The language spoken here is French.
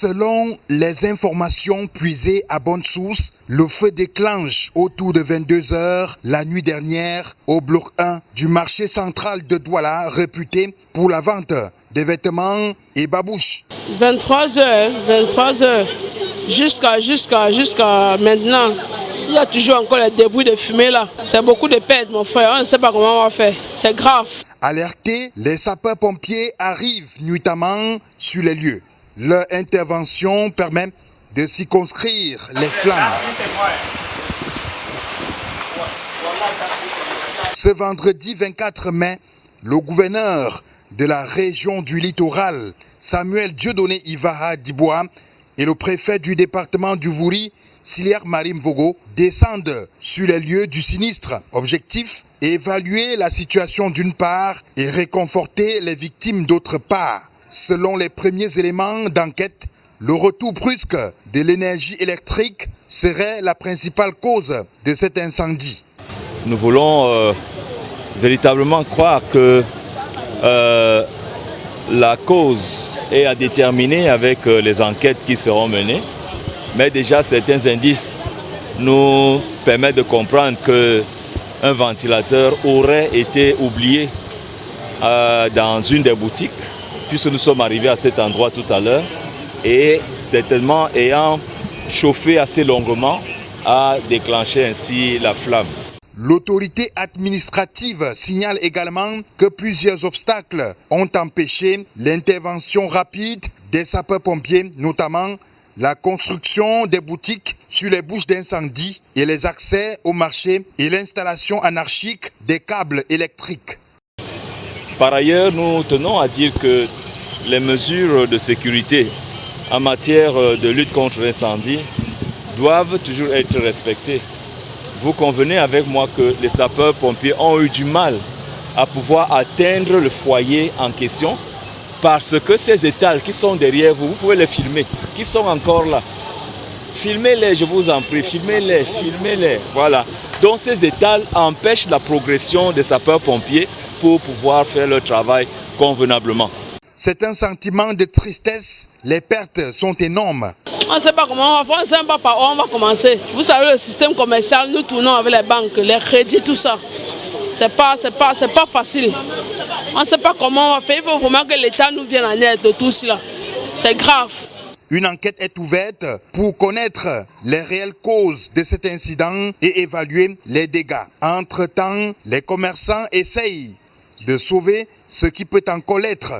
Selon les informations puisées à bonne source, le feu déclenche autour de 22 h la nuit dernière au bloc 1 du marché central de Douala, réputé pour la vente des vêtements et babouches. 23 h jusqu'à maintenant. Il y a toujours encore les débris de fumée là. C'est beaucoup de pertes, mon frère. On ne sait pas comment on va faire. C'est grave. Alertés, les sapeurs-pompiers arrivent nuitamment sur les lieux. Leur intervention permet de circonscrire les flammes. Ce vendredi 24 mai, le gouverneur de la région du littoral, Samuel Dieudonné Ivaha Dibois, et le préfet du département du Vouri, Siliar Marim Vogo, descendent sur les lieux du sinistre. Objectif, évaluer la situation d'une part et réconforter les victimes d'autre part. Selon les premiers éléments d'enquête, le retour brusque de l'énergie électrique serait la principale cause de cet incendie. Nous voulons véritablement croire que la cause est à déterminer avec les enquêtes qui seront menées. Mais déjà, certains indices nous permettent de comprendre qu'un ventilateur aurait été oublié dans une des boutiques, puisque nous sommes arrivés à cet endroit tout à l'heure, et certainement ayant chauffé assez longuement, a déclenché ainsi la flamme. L'autorité administrative signale également que plusieurs obstacles ont empêché l'intervention rapide des sapeurs-pompiers, notamment la construction des boutiques sur les bouches d'incendie et les accès au marché et l'installation anarchique des câbles électriques. Par ailleurs, nous tenons à dire que les mesures de sécurité en matière de lutte contre l'incendie doivent toujours être respectées. Vous convenez avec moi que les sapeurs-pompiers ont eu du mal à pouvoir atteindre le foyer en question parce que ces étals qui sont derrière vous, vous pouvez les filmer, qui sont encore là. Filmez-les, je vous en prie, filmez-les, filmez-les. Voilà. Donc ces étals empêchent la progression des sapeurs-pompiers pour pouvoir faire leur travail convenablement. C'est un sentiment de tristesse, les pertes sont énormes. On ne sait pas comment on va faire, on ne sait pas par où on va commencer. Vous savez, le système commercial, nous tournons avec les banques, les crédits, tout ça. C'est pas facile. On ne sait pas comment on va faire. Il faut vraiment que l'État nous vienne en aide de tout cela. C'est grave. Une enquête est ouverte pour connaître les réelles causes de cet incident et évaluer les dégâts. Entre-temps, les commerçants essayent de sauver ce qui peut encore l'être.